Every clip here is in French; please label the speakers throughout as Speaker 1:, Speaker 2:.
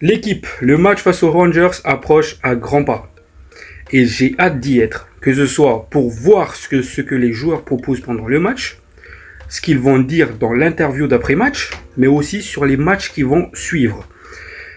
Speaker 1: L'équipe, le match face aux Rangers approche à grands pas. Et j'ai hâte d'y être, que ce soit pour voir ce que les joueurs proposent pendant le match, ce qu'ils vont dire dans l'interview d'après-match, mais aussi sur les matchs qui vont suivre.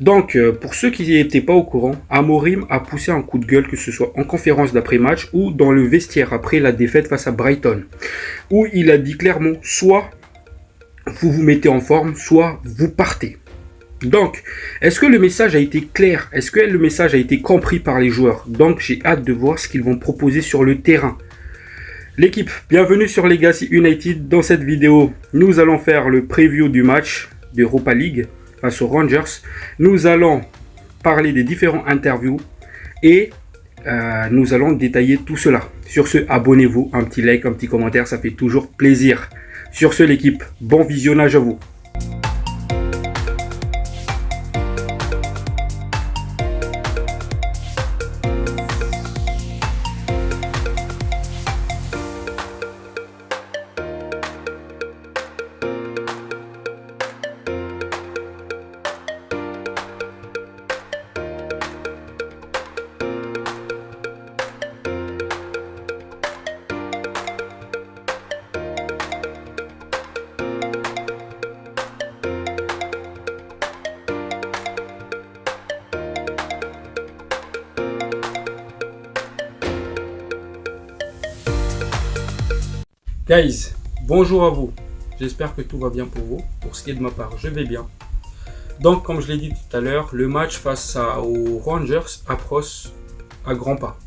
Speaker 1: Donc, pour ceux qui n'étaient pas au courant, Amorim a poussé un coup de gueule, que ce soit en conférence d'après-match ou dans le vestiaire après la défaite face à Brighton, où il a dit clairement, soit vous vous mettez en forme, soit vous partez. Donc, est-ce que le message a été clair? Est-ce que le message a été compris par les joueurs? Donc, j'ai hâte de voir ce qu'ils vont proposer sur le terrain. L'équipe, bienvenue sur Legacy United. Dans cette vidéo, nous allons faire le preview du match d'Europa League face aux Rangers. Nous allons parler des différents interviews et nous allons détailler tout cela. Sur ce, abonnez-vous, un petit like, un petit commentaire, ça fait toujours plaisir. Sur ce, l'équipe, bon visionnage à vous. Guys, bonjour à vous. J'espère que tout va bien pour vous. Pour ce qui est de ma part, je vais bien. Donc, comme je l'ai dit tout à l'heure, le match face aux Rangers approche à grands pas.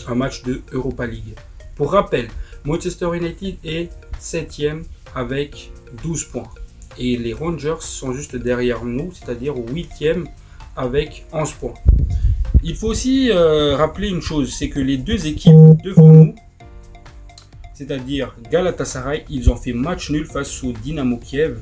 Speaker 1: Un match de Europa League. Pour rappel, Manchester United est 7e avec 12 points. Et les Rangers sont juste derrière nous, c'est-à-dire 8e avec 11 points. Il faut aussi rappeler une chose, c'est que les deux équipes devant nous, c'est-à-dire Galatasaray, ils ont fait match nul face au Dynamo Kiev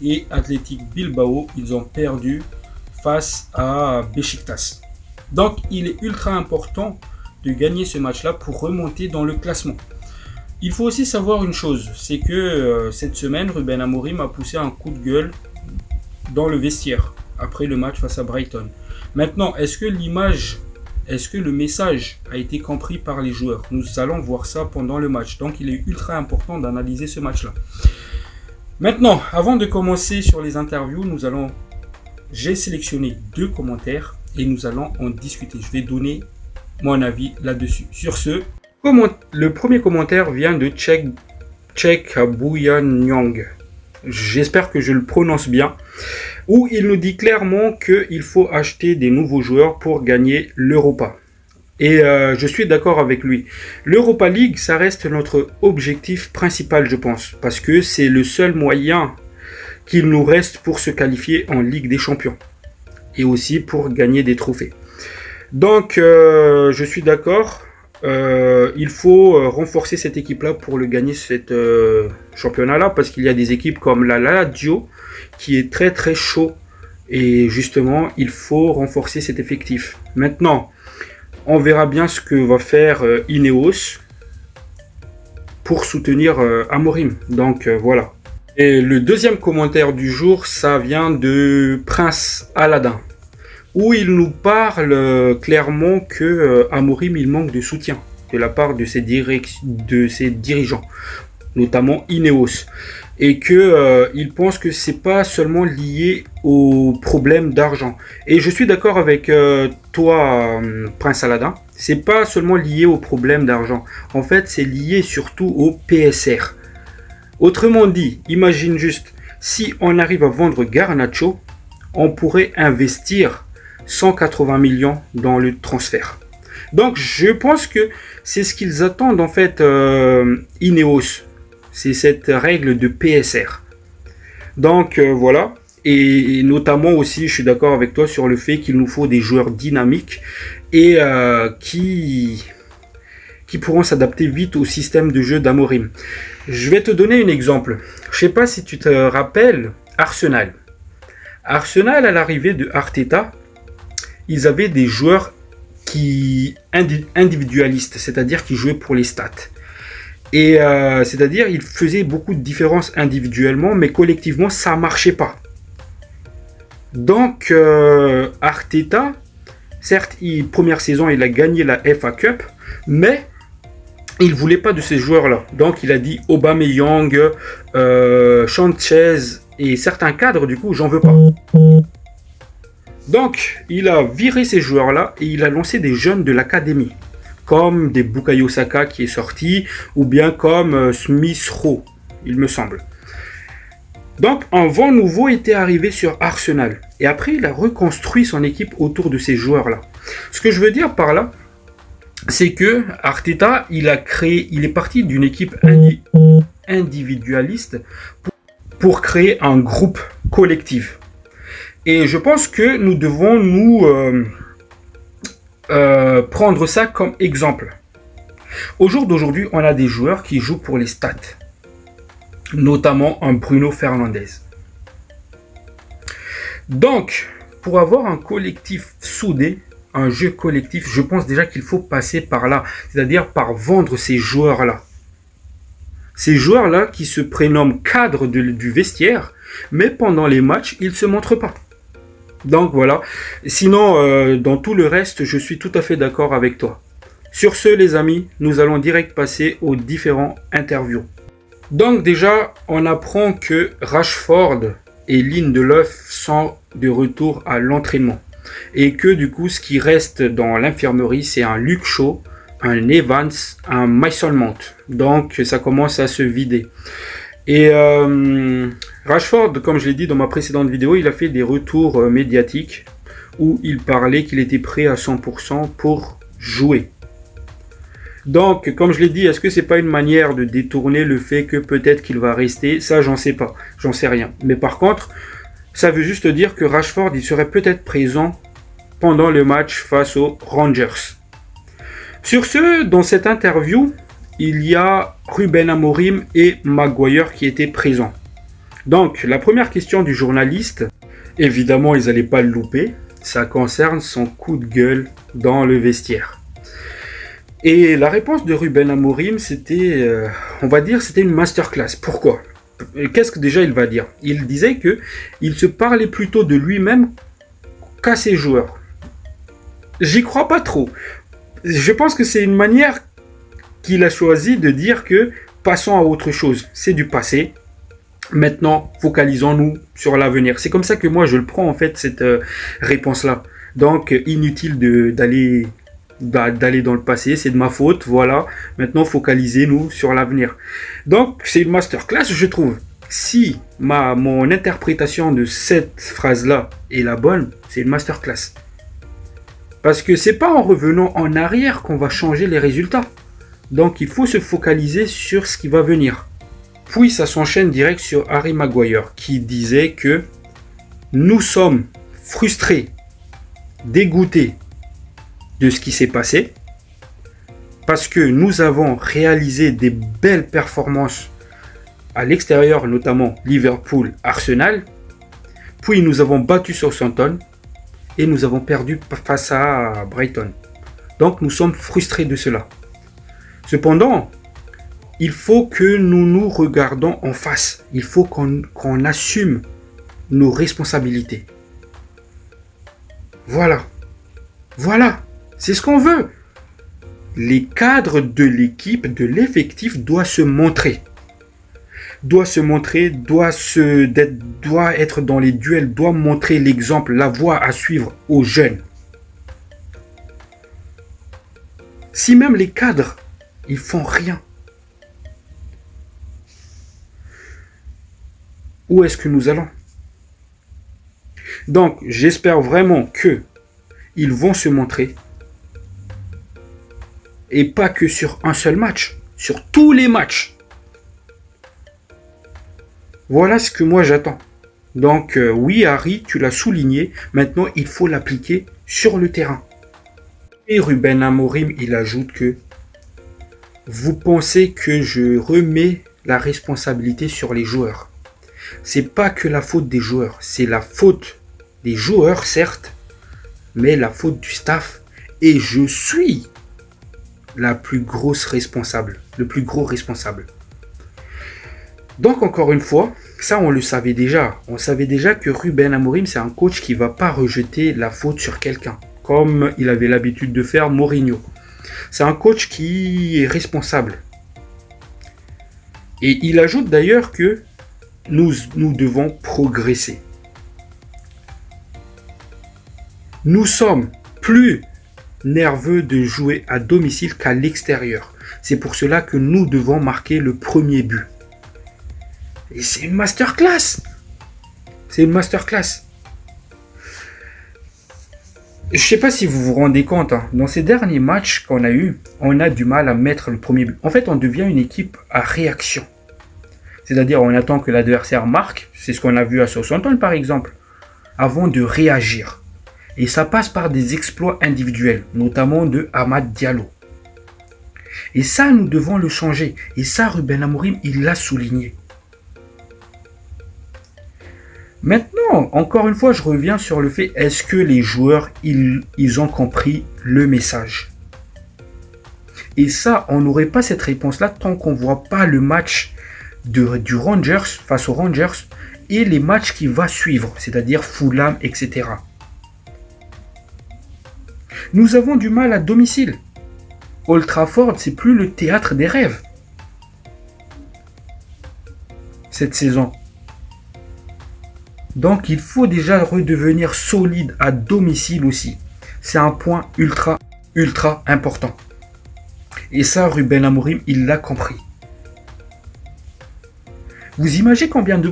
Speaker 1: et Athletic Bilbao, ils ont perdu face à Beşiktaş. Donc il est ultra important de gagner ce match-là pour remonter dans le classement. Il faut aussi savoir une chose, c'est que cette semaine, Ruben Amorim a poussé un coup de gueule dans le vestiaire après le match face à Brighton. Maintenant, est-ce que le message a été compris par les joueurs? Nous allons voir ça pendant le match. Donc, il est ultra important d'analyser ce match-là. Maintenant, avant de commencer sur les interviews, j'ai sélectionné 2 commentaires et nous allons en discuter. Je vais donner mon avis là-dessus. Sur ce, le premier commentaire vient de Chek Buyanyang. J'espère que je le prononce bien. Où il nous dit clairement qu'il faut acheter des nouveaux joueurs pour gagner l'Europa. Et je suis d'accord avec lui. L'Europa League, ça reste notre objectif principal, je pense. Parce que c'est le seul moyen qu'il nous reste pour se qualifier en Ligue des Champions. Et aussi pour gagner des trophées. Donc, je suis d'accord. Il faut renforcer cette équipe-là pour le gagner, cet championnat-là, parce qu'il y a des équipes comme la Lazio qui est très très chaud et justement il faut renforcer cet effectif. Maintenant, on verra bien ce que va faire Ineos pour soutenir Amorim. Donc voilà. Et le deuxième commentaire du jour, ça vient de Prince Aladin, où il nous parle clairement que Amorim il manque de soutien de la part de ses dirigeants, notamment Ineos, et que il pense que c'est pas seulement lié au problème d'argent. Et je suis d'accord avec toi, Prince Aladin, c'est pas seulement lié au problème d'argent. En fait, c'est lié surtout au PSR. Autrement dit, imagine juste, si on arrive à vendre Garnacho, on pourrait investir 180 millions dans le transfert. Donc je pense que c'est ce qu'ils attendent en fait, Ineos. C'est cette règle de PSR. Donc voilà. Et notamment aussi, je suis d'accord avec toi sur le fait qu'il nous faut des joueurs dynamiques et qui pourront s'adapter vite au système de jeu d'Amorim. Je vais te donner un exemple. Je ne sais pas si tu te rappelles Arsenal. Arsenal, à l'arrivée de Arteta, ils avaient des joueurs individualistes, c'est-à-dire qui jouaient pour les stats. Et c'est-à-dire ils faisaient beaucoup de différences individuellement, mais collectivement, ça ne marchait pas. Donc, Arteta, certes, première saison, il a gagné la FA Cup, mais il ne voulait pas de ces joueurs-là. Donc, il a dit Aubameyang, Sanchez et certains cadres, du coup, j'en veux pas. Donc, il a viré ces joueurs-là et il a lancé des jeunes de l'académie, comme des Bukayo Saka qui est sorti, ou bien comme Smith Rowe, il me semble. Donc, un vent nouveau était arrivé sur Arsenal. Et après, il a reconstruit son équipe autour de ces joueurs-là. Ce que je veux dire par là, c'est que Arteta, il est parti d'une équipe individualiste pour créer un groupe collectif. Et je pense que nous devons nous prendre ça comme exemple. Au jour d'aujourd'hui, on a des joueurs qui jouent pour les stats, notamment un Bruno Fernandes. Donc, pour avoir un collectif soudé, un jeu collectif, je pense déjà qu'il faut passer par là, c'est-à-dire par vendre ces joueurs-là. Ces joueurs-là qui se prénomment cadres du vestiaire, mais pendant les matchs, ils ne se montrent pas. Donc voilà. Sinon, dans tout le reste, je suis tout à fait d'accord avec toi. Sur ce, les amis, nous allons direct passer aux différents interviews. Donc déjà, on apprend que Rashford et Lindelof sont de retour à l'entraînement. Et que du coup, ce qui reste dans l'infirmerie, c'est un Luke Shaw, un Evans, un Mason Mount. Donc ça commence à se vider. Et Rashford, comme je l'ai dit dans ma précédente vidéo, il a fait des retours médiatiques où il parlait qu'il était prêt à 100% pour jouer. Donc, comme je l'ai dit, est-ce que c'est pas une manière de détourner le fait que peut-être qu'il va rester? Ça, j'en sais pas, j'en sais rien. Mais par contre, ça veut juste dire que Rashford, il serait peut-être présent pendant le match face aux Rangers. Sur ce, dans cette interview, il y a Ruben Amorim et Maguire qui étaient présents. Donc, la première question du journaliste, évidemment, ils n'allaient pas le louper, ça concerne son coup de gueule dans le vestiaire. Et la réponse de Ruben Amorim, c'était, on va dire, c'était une masterclass. Pourquoi? Qu'est-ce que déjà il va dire? Il disait que il se parlait plutôt de lui-même qu'à ses joueurs. J'y crois pas trop. Je pense que c'est une manière qu'il a choisi de dire que passons à autre chose. C'est du passé. Maintenant, focalisons-nous sur l'avenir. C'est comme ça que moi je le prends en fait, cette réponse-là. Donc, inutile d'aller dans le passé, c'est de ma faute, voilà. Maintenant, focalisez-nous sur l'avenir. Donc, c'est une masterclass, je trouve. Si mon interprétation de cette phrase-là est la bonne, c'est une masterclass. Parce que c'est pas en revenant en arrière qu'on va changer les résultats. Donc, il faut se focaliser sur ce qui va venir. Puis, ça s'enchaîne direct sur Harry Maguire, qui disait que nous sommes frustrés, dégoûtés de ce qui s'est passé, parce que nous avons réalisé des belles performances à l'extérieur, notamment Liverpool, Arsenal, puis nous avons battu Southampton et nous avons perdu face à Brighton. Donc nous sommes frustrés de cela. Cependant, il faut que nous nous regardons en face. Il faut qu'on assume nos responsabilités. Voilà. Voilà. C'est ce qu'on veut. Les cadres de l'équipe, de l'effectif, doivent se montrer. Doit être dans les duels, doit montrer l'exemple, la voie à suivre aux jeunes. Si même les cadres, ils font rien, où est-ce que nous allons? Donc, j'espère vraiment que ils vont se montrer. Et pas que sur un seul match, sur tous les matchs. Voilà ce que moi j'attends. Donc oui, Harry, tu l'as souligné, maintenant il faut l'appliquer sur le terrain. Et Ruben Amorim, il ajoute que vous pensez que je remets la responsabilité sur les joueurs. C'est pas que la faute des joueurs, c'est la faute des joueurs, certes, mais la faute du staff. Et je suis la plus grosse responsable, le plus gros responsable. Donc encore une fois, Ça, on le savait déjà. On savait déjà que Ruben Amorim, c'est un coach qui ne va pas rejeter la faute sur quelqu'un, comme il avait l'habitude de faire Mourinho. C'est un coach qui est responsable. Et il ajoute d'ailleurs que nous devons progresser. Nous sommes plus nerveux de jouer à domicile qu'à l'extérieur. C'est pour cela que nous devons marquer le premier but. Et c'est une masterclass. C'est une masterclass. Je ne sais pas si vous vous rendez compte, hein, dans ces derniers matchs qu'on a eu, on a du mal à mettre le premier but. En fait, on devient une équipe à réaction. C'est-à-dire, on attend que l'adversaire marque. C'est ce qu'on a vu à Southampton, par exemple, avant de réagir. Et ça passe par des exploits individuels, notamment de Amad Diallo. Et ça, nous devons le changer. Et ça, Ruben Amorim, il l'a souligné. Maintenant, encore une fois, je reviens sur le fait, est-ce que les joueurs, ils ont compris le message? Et ça, on n'aurait pas cette réponse-là tant qu'on ne voit pas le match du Rangers face aux Rangers et les matchs qui vont suivre, c'est-à-dire Fulham, etc. Nous avons du mal à domicile. Old Trafford, c'est plus le théâtre des rêves cette saison. Donc il faut déjà redevenir solide à domicile aussi. C'est un point ultra important. Et ça, Ruben Amorim, il l'a compris. Vous imaginez combien de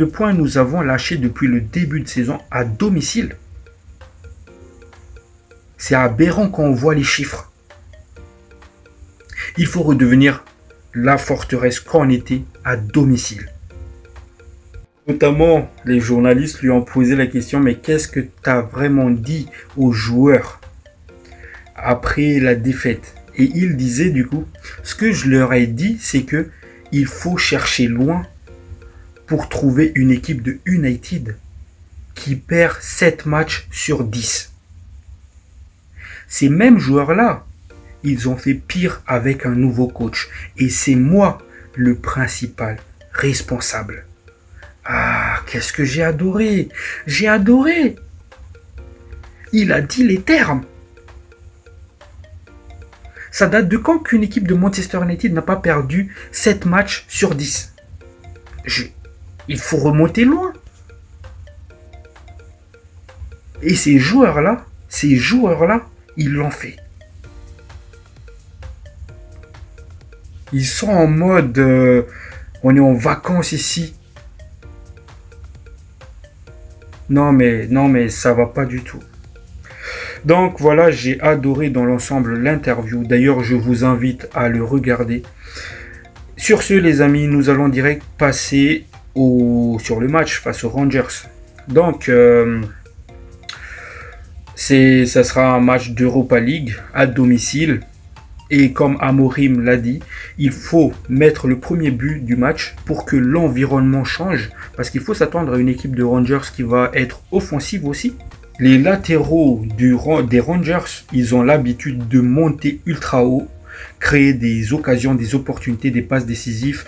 Speaker 1: points nous avons lâchés depuis le début de saison à domicile? C'est aberrant quand on voit les chiffres. Il faut redevenir la forteresse qu'on était à domicile. Notamment, les journalistes lui ont posé la question, mais qu'est-ce que tu as vraiment dit aux joueurs après la défaite? Et il disait du coup, ce que je leur ai dit, c'est que il faut chercher loin pour trouver une équipe de United qui perd 7 matchs sur 10. Ces mêmes joueurs-là, ils ont fait pire avec un nouveau coach. Et c'est moi le principal responsable. Ah, qu'est-ce que j'ai adoré! J'ai adoré! Il a dit les termes. Ça date de quand qu'une équipe de Manchester United n'a pas perdu 7 matchs sur 10? Il faut remonter loin. Et ces joueurs-là, ils l'ont fait. Ils sont en mode, on est en vacances ici. Non mais ça va pas du tout. Donc voilà, j'ai adoré dans l'ensemble l'interview. D'ailleurs, je vous invite à le regarder. Sur ce, les amis, nous allons direct passer sur le match face aux Rangers. Donc, ça sera un match d'Europa League à domicile. Et comme Amorim l'a dit, il faut mettre le premier but du match pour que l'environnement change. Parce qu'il faut s'attendre à une équipe de Rangers qui va être offensive aussi. Les latéraux des Rangers, ils ont l'habitude de monter ultra haut, créer des occasions, des opportunités, des passes décisives.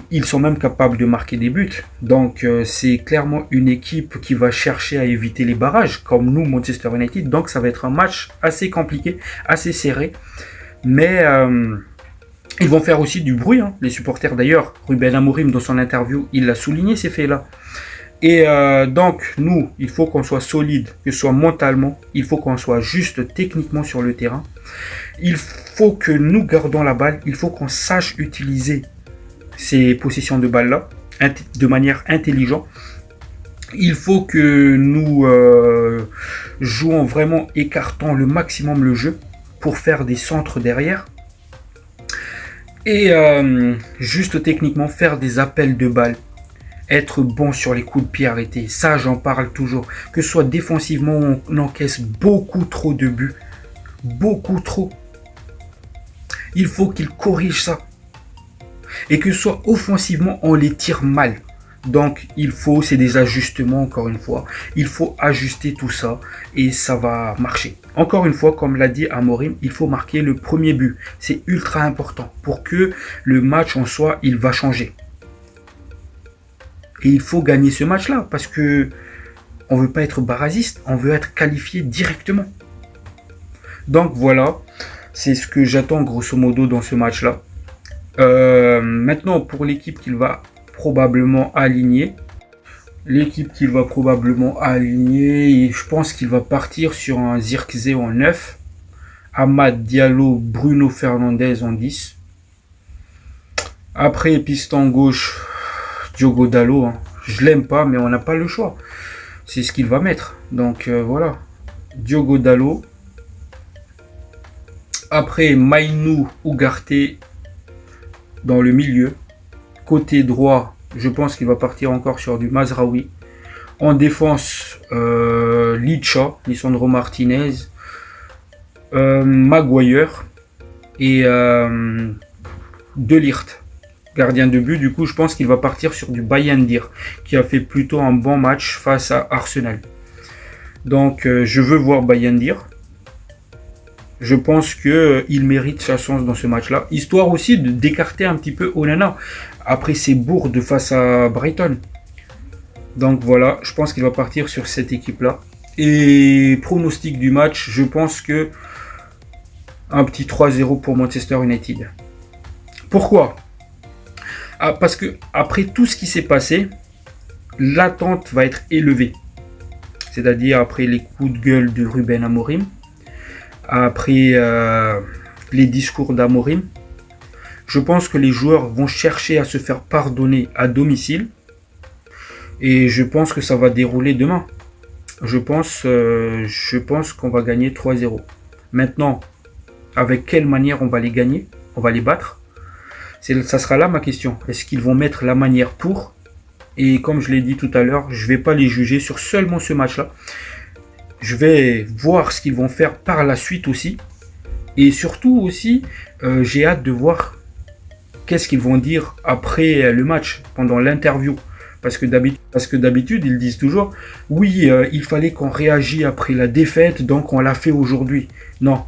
Speaker 1: Ils sont même capables de marquer des buts. Donc c'est clairement une équipe qui va chercher à éviter les barrages, comme nous, Manchester United. Donc ça va être un match assez compliqué, assez serré. Mais ils vont faire aussi du bruit, hein, les supporters d'ailleurs. Ruben Amorim, dans son interview, il a souligné ces faits-là. Et donc, nous, il faut qu'on soit solide, que ce soit mentalement, il faut qu'on soit juste techniquement sur le terrain. Il faut que nous gardons la balle, il faut qu'on sache utiliser ces possessions de balle-là de manière intelligente. Il faut que nous jouons vraiment écartant le maximum le jeu pour faire des centres derrière. Et juste techniquement faire des appels de balles. Être bon sur les coups de pied arrêtés, ça j'en parle toujours. Que ce soit défensivement, on encaisse beaucoup trop de buts. Beaucoup trop. Il faut qu'il corrige ça. Et que ce soit offensivement, on les tire mal. Donc c'est des ajustements encore une fois. Il faut ajuster tout ça et ça va marcher. Encore une fois, comme l'a dit Amorim, il faut marquer le premier but. C'est ultra important pour que le match en soi, il va changer. Et il faut gagner ce match-là parce que on veut pas être barragiste, on veut être qualifié directement. Donc voilà, c'est ce que j'attends grosso modo dans ce match-là. Maintenant, pour l'équipe qu'il va probablement aligner, je pense qu'il va partir sur un Zirkzee en 9, Amad Diallo, Bruno Fernandes en 10. Après, piston gauche, Diogo Dalot. Hein. Je l'aime pas, mais on n'a pas le choix. C'est ce qu'il va mettre. Donc voilà, Diogo Dalot. Après, Mainou Ugarte dans le milieu. Côté droit, je pense qu'il va partir encore sur du Mazraoui. En défense, Licha, Lisandro Martinez, Maguire et De Ligt. Gardien de but, du coup, je pense qu'il va partir sur du Bayendir, qui a fait plutôt un bon match face à Arsenal. Donc, je veux voir Bayendir. Je pense qu'il mérite sa chance dans ce match-là. Histoire aussi d'écarter un petit peu Onana après ses bourdes face à Brighton. Donc voilà, je pense qu'il va partir sur cette équipe-là. Et pronostic du match, je pense que un petit 3-0 pour Manchester United. Pourquoi ? Parce que après tout ce qui s'est passé, l'attente va être élevée. C'est-à-dire après les coups de gueule de Ruben Amorim, après les discours d'Amorim, je pense que les joueurs vont chercher à se faire pardonner à domicile. Et je pense que ça va dérouler demain. Je pense qu'on va gagner 3-0. Maintenant, avec quelle manière on va les gagner ? On va les battre ? Ça sera là ma question. Est-ce qu'ils vont mettre la manière pour ? Et comme je l'ai dit tout à l'heure, je ne vais pas les juger sur seulement ce match-là. Je vais voir ce qu'ils vont faire par la suite aussi. Et surtout aussi, j'ai hâte de voir qu'est-ce qu'ils vont dire après le match, pendant l'interview. Parce que d'habitude, ils disent toujours « Oui, il fallait qu'on réagisse après la défaite, donc on l'a fait aujourd'hui. » Non.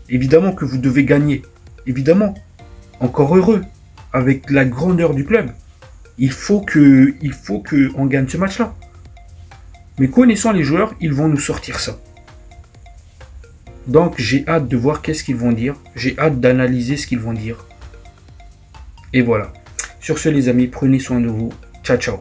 Speaker 1: Évidemment que vous devez gagner. Évidemment. Encore heureux. Avec la grandeur du club. Il faut qu'on gagne ce match-là. Mais connaissant les joueurs, ils vont nous sortir ça. Donc j'ai hâte de voir qu'est-ce qu'ils vont dire. J'ai hâte d'analyser ce qu'ils vont dire. Et voilà. Sur ce les amis, prenez soin de vous. Ciao ciao.